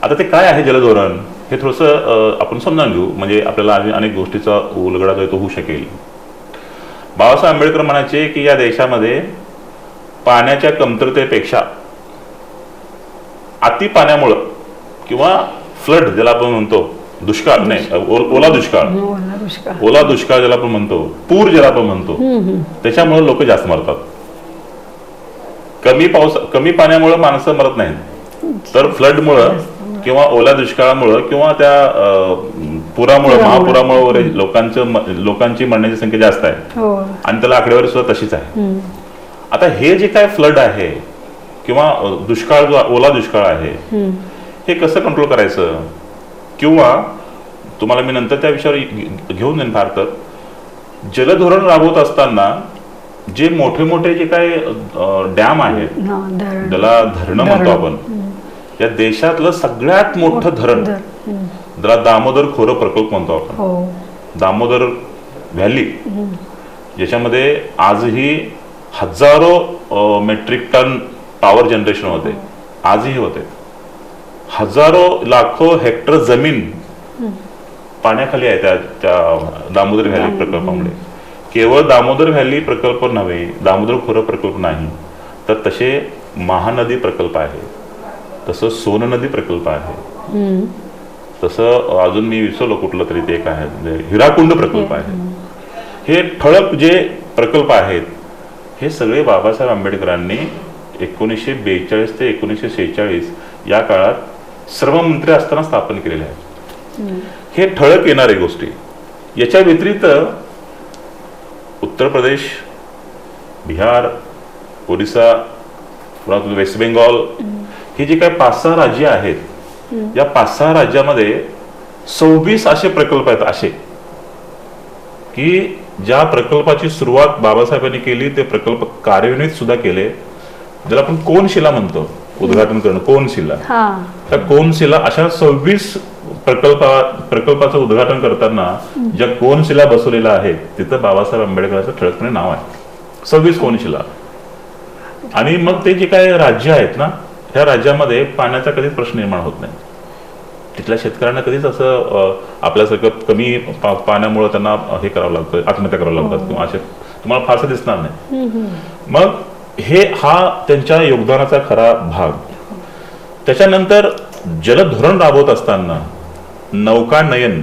आता ते काय आहे जलधोरण हे थोडंसं आपण समजून घेऊ, म्हणजे आपल्याला अनेक गोष्टीचा उलगडा जो तो होऊ शकेल. बाबासाहेब आंबेडकर म्हणायचे की या देशामध्ये पाण्याच्या कमतरतेपेक्षा अति पाण्यामुळं किंवा फ्लड ज्याला आपण म्हणतो, दुष्काळ नाही, ओला दुष्काळ ज्याला आपण म्हणतो, पूर ज्याला आपण म्हणतो, त्याच्यामुळे लोक जास्त मरतात. कमी पाण्यामुळे माणसं मरत नाहीत, तर फ्लडमुळं किंवा ओला दुष्काळामुळं किंवा त्या पुरामुळे, महापुरामुळे वगैरे लोकांची मरण्याची संख्या जास्त आहे. आणि त्याला आकडेवारी सुद्धा तशीच आहे. आता हे जे काय फ्लड आहे किंवा दुष्काळ जो ओला दुष्काळ आहे हे कसं कंट्रोल करायचं, किंवा तुम्हाला मी नंतर त्या विषयावर घेऊन जाईन. फार तर जलधोरण राबवत असताना जे मोठे मोठे जे काय डॅम आहेत, ज्याला धरणं म्हणतो आपण, या देशातलं सगळ्यात मोठं धरण त्याला दामोदर खोरं प्रकल्प म्हणतो आपण. हो. दामोदर व्हॅली, ज्याच्यामध्ये आजही हजारो मेट्रिक टन पॉवर जनरेशन होते, आजही होते. हजारो लाखो हेक्टर जमीन पाण्याखाली आहे त्या दामोदर व्हॅली प्रकल्पामुळे. केवळ दामोदर व्हॅली प्रकल्प नव्हे, दामोदर खोरं प्रकल्प नाही, तर तसे महानदी प्रकल्प आहे, तसं सोन नदी प्रकल्प आहे, तसं अजून मी विसरलो कुठलं तरी ते एक आहे, म्हणजे हिराकुंड प्रकल्प आहे. हे ठळक जे प्रकल्प आहेत हे सगळे बाबासाहेब आंबेडकरांनी 1942 ते 1946 या काळात सर्व मंत्री असताना स्थापन केलेले आहेत. हे ठळक येणारे गोष्टी. याच्या व्यतिरिक्त उत्तर प्रदेश, बिहार, ओरिसा, वेस्ट बेंगॉल ही जी काही 5-6 राज्य आहेत, या 5-6 राज्यामध्ये 26 असे प्रकल्प आहेत, असे की ज्या प्रकल्पाची सुरुवात बाबासाहेबांनी केली, ते प्रकल्प कार्यान्वित सुद्धा केले. ज्याला आपण कोनशिला म्हणतो, उद्घाटन करणं, कोनशिला. त्या कोनशिला अशा 26 प्रकल्पाचं उद्घाटन करताना ज्या कोनशिला बसवलेल्या आहेत तिथं बाबासाहेब आंबेडकरांचं ठळकपणे नाव आहे. 26 कोनशिला. आणि मग ते जे काही राज्य आहेत ना, ह्या राज्यामध्ये पाण्याचा कधीच प्रश्न निर्माण होत नाही. तिथल्या शेतकऱ्यांना कधीच असं आपल्यासारखं कमी पाण्यामुळे त्यांना हे करावं लागतं, आत्महत्या करावं लागतात किंवा असे तुम्हाला फारसं दिसणार नाही. मग हा त्यांच्या योगदानाचा खरा भाग. त्याच्यानंतर जलधोरण राबवत असताना नौकानयन,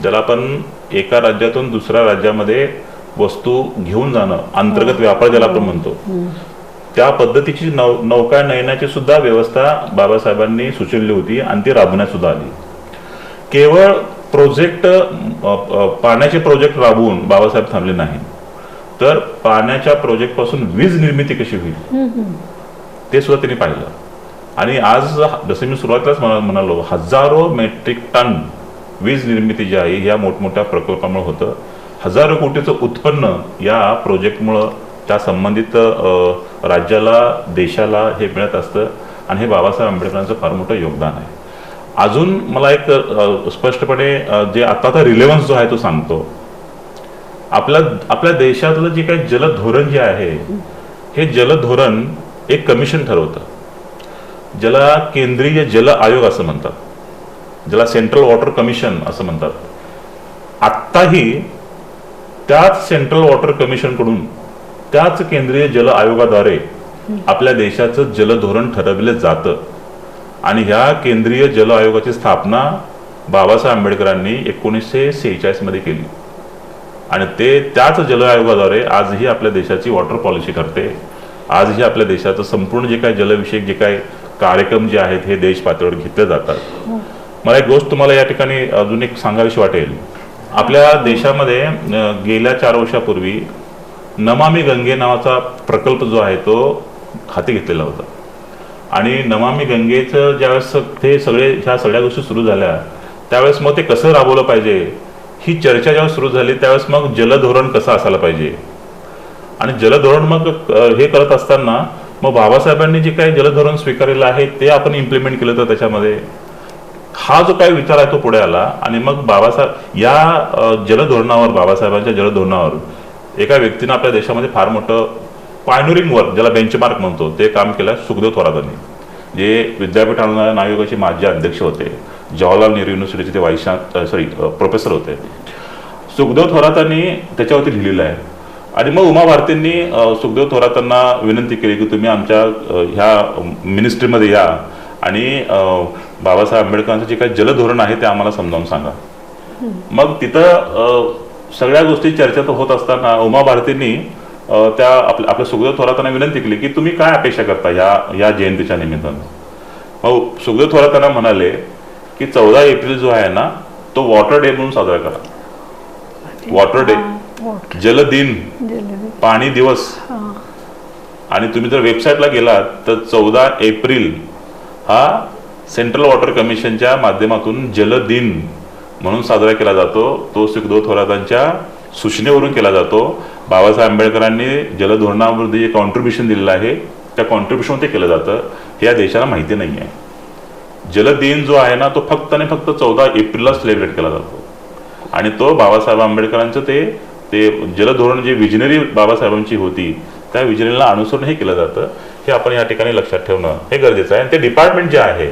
ज्याला आपण एका राज्यातून दुसऱ्या राज्यामध्ये वस्तू घेऊन जाणं, अंतर्गत व्यापार ज्याला आपण म्हणतो, त्या पद्धतीची नौकानयनाची सुद्धा व्यवस्था बाबासाहेबांनी सुचवली होती आणि ती राबवण्यात सुद्धा आली. केवळ प्रोजेक्ट, पाण्याचे प्रोजेक्ट राबवून बाबासाहेब थांबले नाही, तर पाण्याच्या प्रोजेक्ट पासून वीज निर्मिती कशी होईल ते सुद्धा त्यांनी पाहिलं. आणि आज जसं मी सुरुवातीलाच म्हणालो, हजारो मेट्रिक टन वीज निर्मिती जी आहे या मोठमोठ्या प्रकल्पामुळे होतं. हजारो कोटीचं उत्पन्न या प्रोजेक्टमुळं त्या संबंधित राज्याला, देशाला हे मिळत असतं. आणि हे बाबासाहेब आंबेडकरांचं फार मोठं योगदान आहे. अजून मला एक स्पष्टपणे जे आता रिलेव्हन्स जो आहे तो सांगतो. आपल्या देशातलं जे काही जलधोरण जे आहे, हे जलधोरण एक कमिशन ठरवतं, ज्याला केंद्रीय जल आयोग असं म्हणतात, ज्याला सेंट्रल वॉटर कमिशन असं म्हणतात. आत्ताही त्याच सेंट्रल वॉटर कमिशन कडून, त्याच केंद्रीय जल आयोगाद्वारे आपल्या देशाचं जलधोरण ठरवलं जातं. आणि ह्या केंद्रीय जल आयोगाची स्थापना बाबासाहेब आंबेडकरांनी 1946 मध्ये केली. आणि त्याच जल आयोगाद्वारे आजही आपल्या देशाची वॉटर पॉलिसी करते. आजही आपल्या देशाचं संपूर्ण जे काही जलविषयक जे काही कार्यक्रम जे आहेत हे देश पातळीवर घेतले जातात. मला एक गोष्ट तुम्हाला या ठिकाणी अजून एक सांगावीशी वाटेल. आपल्या देशामध्ये गेल्या 4 वर्षापूर्वी नमामि गंगे नावाचा प्रकल्प जो आहे तो हाती घेतलेला होता. आणि नमामि गंगेचं ज्यावेळेस ह्या सगळ्या गोष्टी सुरू झाल्या, त्यावेळेस मग ते कसं राबवलं पाहिजे ही चर्चा ज्यावेळेस सुरू झाली, त्यावेळेस मग जलधोरण कसं असायला पाहिजे. आणि जलधोरण मग हे करत असताना मग बाबासाहेबांनी जे काही जलधोरण स्वीकारलेलं आहे ते आपण इम्प्लिमेंट केलं. तर त्याच्यामध्ये हा जो काही विचार आहे तो पुढे आला. आणि मग बाबासाहेब या जलधोरणावर, बाबासाहेबांच्या जलधोरणावर एका व्यक्तीनं आपल्या देशामध्ये फार मोठं पायनोरिंग वर्क, ज्याला बेंचमार्क म्हणतो, ते काम केलं सुखदेव थोरातांनी, जे विद्यापीठ अनुदान आयोगाचे माजी अध्यक्ष होते. जवाहरलाल नेहरू युनिव्हर्सिटीचे ते प्रोफेसर होते. सुखदेव थोरातांनी त्याच्यावरती लिहिलेलं आहे. आणि मग उमा भारतींनी सुखदेव थोरातांना विनंती केली की तुम्ही आमच्या ह्या मिनिस्ट्रीमध्ये या आणि बाबासाहेब आंबेडकरांचं जे काही जलधोरण आहे ते आम्हाला समजावून सांगा. मग तिथं सगळ्या गोष्टी चर्चा होत असताना उमा भारतींनी त्या आपल्या सुखदेव थोरातांना विनंती केली की तुम्ही काय अपेक्षा करता या जयंतीच्या निमित्तानं. मग सुखदेव थोरातांना म्हणाले की 14 एप्रिल जो आहे ना तो वॉटर डे म्हणून साजरा करा. वॉटर डे, जलदिन, पाणी दिवस. आणि तुम्ही जर वेबसाईटला गेलात तर 14 एप्रिल हा सेंट्रल वॉटर कमिशनच्या माध्यमातून जलदिन म्हणून साजरा केला जातो. तो सुखदेव थोरातांच्या सूचनेवरून केला जातो. बाबासाहेब आंबेडकरांनी जलधोरणामध्ये जे कॉन्ट्रीब्युशन दिलेलं आहे त्या कॉन्ट्रीब्युशन ते केलं जातं हे या देशाला माहिती नाही आहे. जलदिन जो आहे ना तो फक्त आणि फक्त 14 एप्रिलला सेलिब्रेट केला जातो. आणि तो बाबासाहेब आंबेडकरांचं ते जलधोरण जे विजनरी बाबासाहेबांची होती त्या विजनरीला अनुसरून हे केलं जातं. हे आपण या ठिकाणी लक्षात ठेवणं हे गरजेचं आहे. आणि ते डिपार्टमेंट जे आहे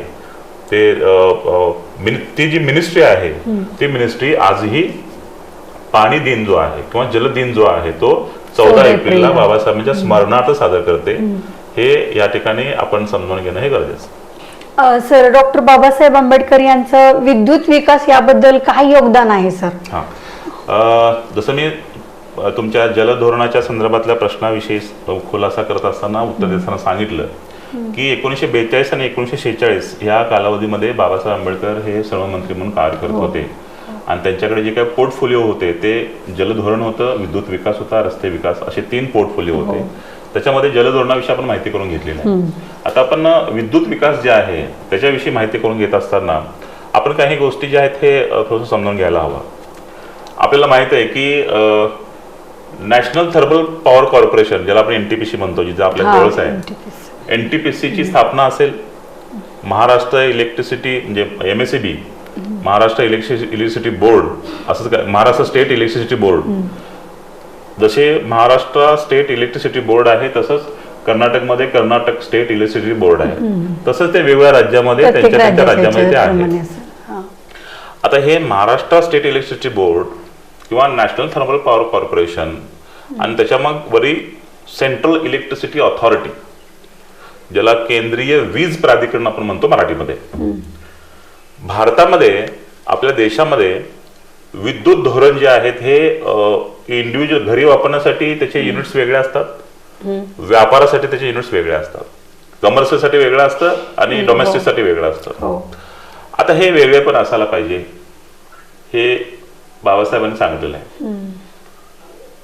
ती जी मिनिस्ट्री आहे ती मिनिस्ट्री आजही पाणी दिन जो आहे किंवा जलदिन जो आहे तो 14 एप्रिलला बाबासाहेबांच्या स्मरणार्थ साजरा करते. हे या ठिकाणी आपण समजून घेणं हे गरजेचं. सर, डॉक्टर बाबासाहेब आंबेडकर यांचं विद्युत विकास याबद्दल काय योगदान आहे सर? जसं मी तुमच्या जलधोरणाच्या संदर्भातल्या प्रश्नाविषयी खुलासा करत असताना उत्तर देताना सांगितलं की 1942 आणि 1946 या कालावधीमध्ये बाबासाहेब आंबेडकर हे सर्व मंत्री म्हणून कार्य करत होते. आणि त्यांच्याकडे जे काही पोर्टफोलिओ होते ते जलधोरण होतं, विद्युत विकास होता, रस्ते विकास, असे 3 पोर्टफोलिओ होते. त्याच्यामध्ये जलधोरणाविषयी आपण माहिती करून घेतलेली आहे. आता आपण विद्युत विकास जे आहे त्याच्याविषयी माहिती करून घेत असताना आपण काही गोष्टी ज्या आहेत हे थोडंसं समजून घ्यायला हवं. आपल्याला माहित आहे की नॅशनल थर्मल पॉवर कॉर्पोरेशन, ज्याला आपण एनटीपीसी म्हणतो, जिथे आपल्या जवळच आहे, एनटीपीसीची स्थापना असेल. महाराष्ट्र इलेक्ट्रिसिटी म्हणजे MSEB, महाराष्ट्र इलेक्ट्रिसिटी बोर्ड, असंच काय, महाराष्ट्र स्टेट इलेक्ट्रिसिटी बोर्ड. जसे महाराष्ट्र स्टेट इलेक्ट्रिसिटी बोर्ड आहे तसंच कर्नाटकमध्ये कर्नाटक स्टेट इलेक्ट्रिसिटी बोर्ड आहे. तसंच ते वेगवेगळ्या राज्यामध्ये त्यांच्या राज्यामध्ये ते आहे. आता हे महाराष्ट्र स्टेट इलेक्ट्रिसिटी बोर्ड किंवा नॅशनल थर्मल पॉवर कॉर्पोरेशन आणि त्याच्या मग वरी सेंट्रल इलेक्ट्रिसिटी ऑथॉरिटी, ज्याला केंद्रीय वीज प्राधिकरण आपण म्हणतो मराठीमध्ये. भारतामध्ये, आपल्या देशामध्ये विद्युत धोरण जे आहेत हे इंडिव्हिज्युअल घरी वापरण्यासाठी त्याचे युनिट्स वेगळे असतात, व्यापारासाठी त्याचे युनिट्स वेगळे असतात, कमर्शियलसाठी वेगळं असतं आणि डोमेस्टिकसाठी वेगळं असतं. आता हे वेगळे पण असायला पाहिजे हे बाबासाहेबांनी सांगितलेलं आहे.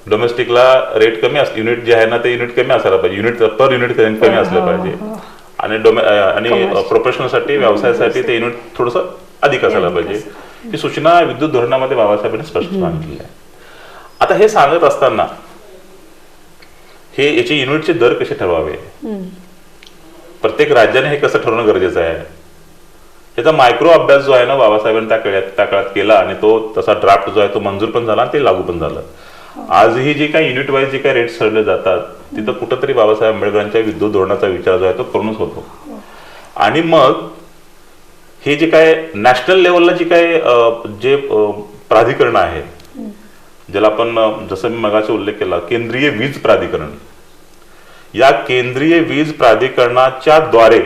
डोमेस्टिकला रेट कमी युनिट जे आहे ना ते युनिट कमी असायला पाहिजे, युनिट पर युनिट कमी असलं पाहिजे. आणि प्रोफेशनलसाठी, व्यवसायासाठी ते युनिट थोडंसं अधिक असायला पाहिजे. ही सूचना विद्युत धोरणामध्ये बाबासाहेबांनी स्पष्ट सांगितलेली आहे. आता हे सांगत असताना हे याचे युनिटचे दर कसे ठरवावे, प्रत्येक राज्याने हे कसं ठरवणं गरजेचं आहे, याचा मायक्रो अभ्यास जो आहे ना बाबासाहेबांनी त्या काळात केला आणि तो तसा ड्राफ्ट जो आहे तो मंजूर पण झाला आणि ते लागू पण झालं. आजही जे काही युनिट वाईज जे काही रेट्स ठरले जातात तिथं कुठंतरी बाबासाहेब आंबेडकरांच्या विद्युत धोरणाचा विचार जो आहे तो करूनच होतो. आणि मग हे जे काय नॅशनल लेवलला जे काय जे प्राधिकरण आहे, ज्याला आपण जसं मी मगाशी उल्लेख केला केंद्रीय वीज प्राधिकरण, या केंद्रीय वीज प्राधिकरणाच्या द्वारे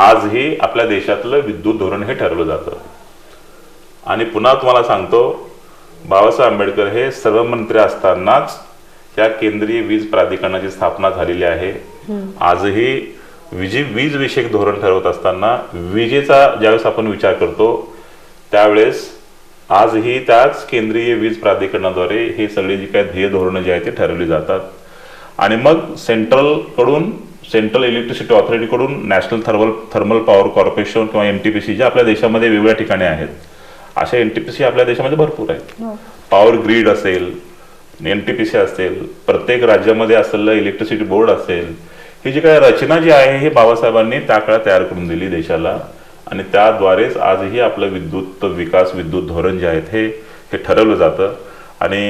आजही आपल्या देशातलं विद्युत धोरण हे ठरवलं जातं. आणि पुन्हा तुम्हाला सांगतो, बाबासाहेब आंबेडकर हे सर्व मंत्री असतानाच त्या केंद्रीय वीज प्राधिकरणाची स्थापना झालेली आहे. आजही वीज विषयक धोरण ठरवत असताना विजेचा ज्यावेळेस आपण विचार करतो त्यावेळेस आजही त्याच केंद्रीय वीज प्राधिकरणाद्वारे हे सगळे जी काही ध्येय धोरणं जे आहेत ते ठरवली जातात. आणि मग सेंट्रल इलेक्ट्रिसिटी ऑथॉरिटीकडून नॅशनल थर्मल पॉवर कॉर्पोरेशन किंवा MTPC जे आपल्या देशामध्ये वेगवेगळ्या ठिकाणी आहेत, अशा NTPC आपल्या देशामध्ये भरपूर आहेत. पॉवर ग्रीड असेल, NTPC असेल, प्रत्येक राज्यामध्ये असलेलं इलेक्ट्रिसिटी बोर्ड असेल, ही जी काही रचना जी आहे हे बाबासाहेबांनी त्या काळात तयार करून दिली देशाला. आणि त्याद्वारेच आजही आपलं विद्युत विकास, विद्युत धोरण जे आहेत हे ठरवलं जातं. आणि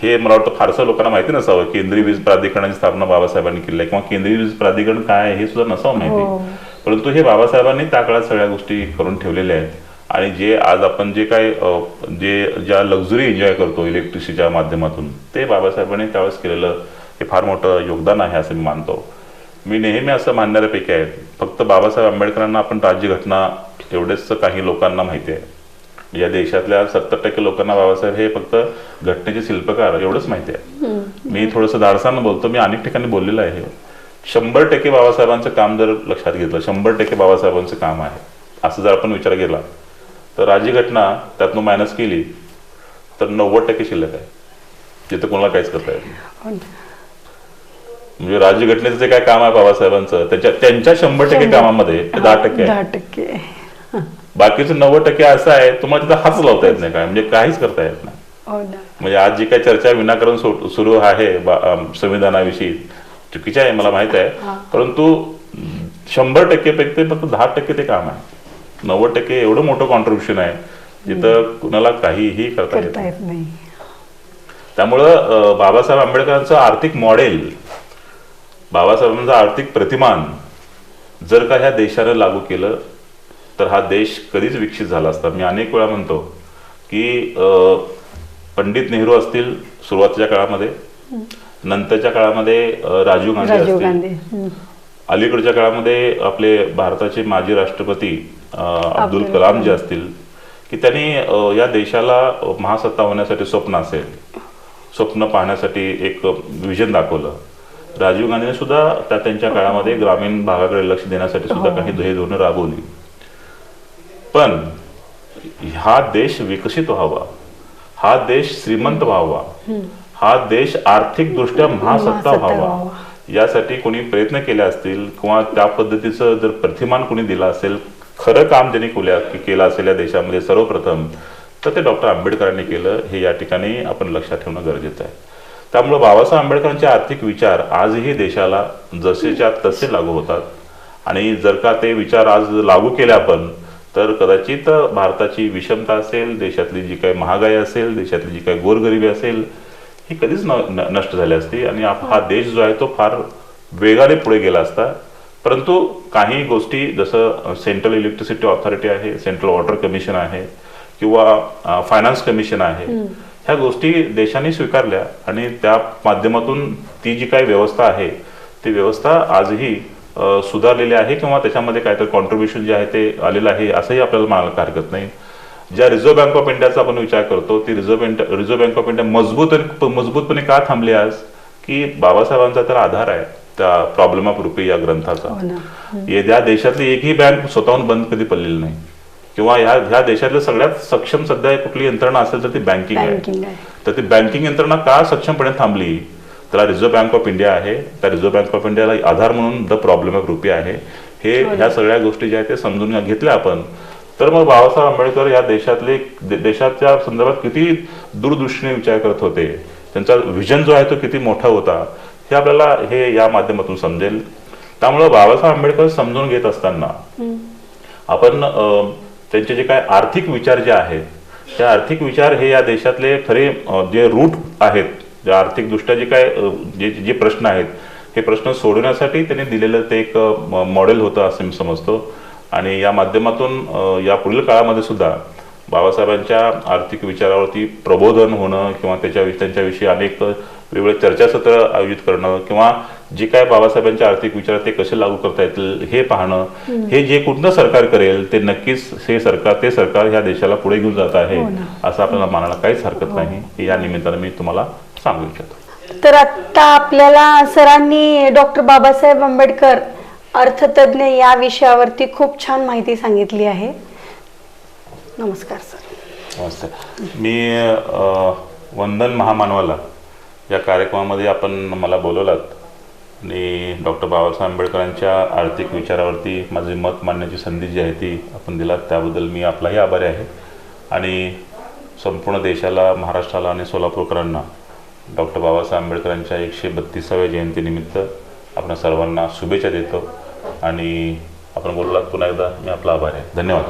हे मला वाटतं फारसं लोकांना माहिती नसावं, केंद्रीय वीज प्राधिकरणाची स्थापना बाबासाहेबांनी केली आहे किंवा केंद्रीय वीज प्राधिकरण काय आहे हे सुद्धा नसावं माहिती. परंतु हे बाबासाहेबांनी त्या काळात सगळ्या गोष्टी करून ठेवलेल्या आहेत. आणि जे आज आपण जे काय ज्या लक्झरी एन्जॉय करतो इलेक्ट्रिसिटीच्या माध्यमातून, ते बाबासाहेबांनी त्यावेळेस केलेलं हे फार मोठं योगदान आहे असं मी मानतो. मी नेहमी असं मानणाऱ्यापैकी आहे, फक्त बाबासाहेब आंबेडकरांना आपण राज्यघटना एवढेच काही लोकांना माहिती आहे. या देशातल्या 70% लोकांना बाबासाहेब हे फक्त घटनेचे शिल्पकार एवढंच माहिती आहे. मी थोडंसं धाडसानं बोलतो, मी अनेक ठिकाणी बोललेलं आहे. 100% बाबासाहेबांचं काम जर लक्षात घेतलं, 100% बाबासाहेबांचं काम आहे असं जर आपण विचार केला तर राज्यघटना त्यातनं मायनस केली तर 90% शिल्लक आहे, जिथं कोणाला काहीच करता येत नाही. म्हणजे राज्यघटनेचं जे काय काम आहे बाबासाहेबांचं त्यांच्या 100% कामामध्ये 10% आहे. बाकीचं 90% असं आहे तुम्हाला तिथं हाच लावता येत नाही, काय म्हणजे काहीच करता येत नाही. म्हणजे आज जी काही चर्चा विनाकारण सुरू आहे संविधानाविषयी चुकीची आहे मला माहित आहे, परंतु 100% पैकी फक्त 10% ते काम आहे. 90% एवढं मोठं कॉन्ट्रीब्युशन आहे जिथं कुणाला काहीही करता येत नाही. येत नाही. त्यामुळं बाबासाहेब आंबेडकरांचं आर्थिक मॉडेल, बाबासाहेबांचं आर्थिक प्रतिमान जर का ह्या देशानं लागू केलं तर हा देश कधीच विकसित झाला असता. मी अनेक वेळा म्हणतो की पंडित नेहरू असतील सुरुवातीच्या काळामध्ये, नंतरच्या काळामध्ये राजीव गांधी असतील, अलीकडच्या काळामध्ये आपले भारताचे माजी राष्ट्रपती अब्दुल कलाम जे असतील, की त्यांनी या देशाला महासत्ता होण्यासाठी स्वप्न पाहण्यासाठी एक विजन दाखवलं. राजीव गांधीने सुद्धा त्यांच्या काळामध्ये ग्रामीण भागाकडे लक्ष देण्यासाठी सुद्धा काही ध्येयधोरणं राबवली. पण हा देश विकसित व्हावा, हा देश श्रीमंत व्हावा, हा देश आर्थिक दृष्ट्या महासत्ता व्हावा यासाठी कोणी प्रयत्न केले असतील किंवा त्या पद्धतीचं जर प्रतिमान कोणी दिलं असेल, खरं काम ज्यांनी केलं असेल या देशामध्ये सर्वप्रथम, तर ते डॉक्टर आंबेडकरांनी केलं, हे या ठिकाणी आपण लक्षात ठेवणं गरजेचं आहे. त्यामुळे बाबासाहेब आंबेडकरांचे आर्थिक विचार आजही देशाला जसेच्या तसे लागू होतात. आणि जर का ते विचार आज लागू केले आपण, तर कदाचित भारताची विषमता असेल, देशातली जी काही महागाई असेल, देशातली जी काही गोरगरिबी असेल, ही कधीच नष्ट झाली असती आणि हा देश जो आहे तो फार वेगाने पुढे गेला असता. परंतु काही गोष्टी जसं सेंट्रल इलेक्ट्रिसिटी ऑथॉरिटी आहे, सेंट्रल वॉटर कमिशन आहे किंवा फायनान्स कमिशन आहे, ह्या गोष्टी देशाने स्वीकारल्या आणि त्या माध्यमातून ती जी काही व्यवस्था आहे ती व्यवस्था आजही सुधारलेली आहे किंवा त्याच्यामध्ये काहीतरी कॉन्ट्रीब्युशन जे आहे ते आलेलं आहे असंही आपल्याला म्हणायला हरकत नाही. ज्या रिझर्व्ह बँक ऑफ इंडियाचा आपण विचार करतो, ती रिझर्व्ह बँक ऑफ इंडिया मजबूतपणे का थांबली आज, की बाबासाहेबांचा तर आधार आहे त्या प्रॉब्लेम ऑफ रुपी या ग्रंथाचा. या देशातली एकही बँक स्वतःहून बंद कधी पडलेली नाही किंवा ह्या देशातल्या सगळ्यात सक्षम सध्या कुठली यंत्रणा असेल तर ती बँकिंग आहे. तर ती बँकिंग यंत्रणा का सक्षमपणे थांबली, त्याला रिझर्व्ह बँक ऑफ इंडिया आहे. त्या रिझर्व्ह बँक ऑफ इंडियाला आधार म्हणून द प्रॉब्लेम ऑफ रुपी आहे. ह्या सगळ्या गोष्टी ज्या आहेत ते समजून घेतल्या आपण, तर मग बाबासाहेब आंबेडकर या देशाच्या संदर्भात किती दूरदृष्टीने विचार करत होते, त्यांचा विजन जो आहे तो किती मोठा होता, हे आपल्याला या माध्यमातून समजेल. त्यामुळे बाबासाहेब आंबेडकर समजून घेत असताना आपण त्यांचे जे काय आर्थिक विचार जे आहेत, त्या आर्थिक विचार हे या देशातले खरे जे रूट आहेत, जे आर्थिक दृष्ट्या जे काय जे प्रश्न आहेत, हे प्रश्न सोडवण्यासाठी त्यांनी दिलेलं ते एक मॉडेल होतं असं मी समजतो. आणि या माध्यमातून या पुढील काळामध्ये सुद्धा बाबासाहेबांच्या आर्थिक विचारावरती प्रबोधन होणं किंवा त्यांच्याविषयी अनेक वेगवेगळे चर्चासत्र आयोजित करणं किंवा जे काय बाबासाहेबांच्या आर्थिक विचार ते कसे लागू करता येतील हे पाहणं, हे जे कुठलं सरकार करेल ते नक्कीच ते सरकार ह्या देशाला पुढे घेऊन जात आहे असं आपल्याला मानायला काहीच हरकत नाही, हे या निमित्तानं मी तुम्हाला सांगू इच्छितो. तर आता आपल्याला सरांनी डॉक्टर बाबासाहेब आंबेडकर अर्थतज्ञ या विषयावरती खूप छान माहिती सांगितली आहे. नमस्कार सर. नमस्ते. मी वंदन महामानवाला या कार्यक्रमामध्ये आपण मला बोलवलात आणि डॉक्टर बाबासाहेब आंबेडकरांच्या आर्थिक विचारावरती माझे मत मांडण्याची संधी जी आहे ती आपण दिलात, त्याबद्दल मी आपलाही आभारी आहे. आणि संपूर्ण देशाला, महाराष्ट्राला आणि सोलापूरकरांना डॉक्टर बाबासाहेब आंबेडकरांच्या 132व्या जयंतीनिमित्त आपण सर्वांना शुभेच्छा देतो. आणि आपण बोललात पुन्हा एकदा मी आपला आभारी आहे. धन्यवाद.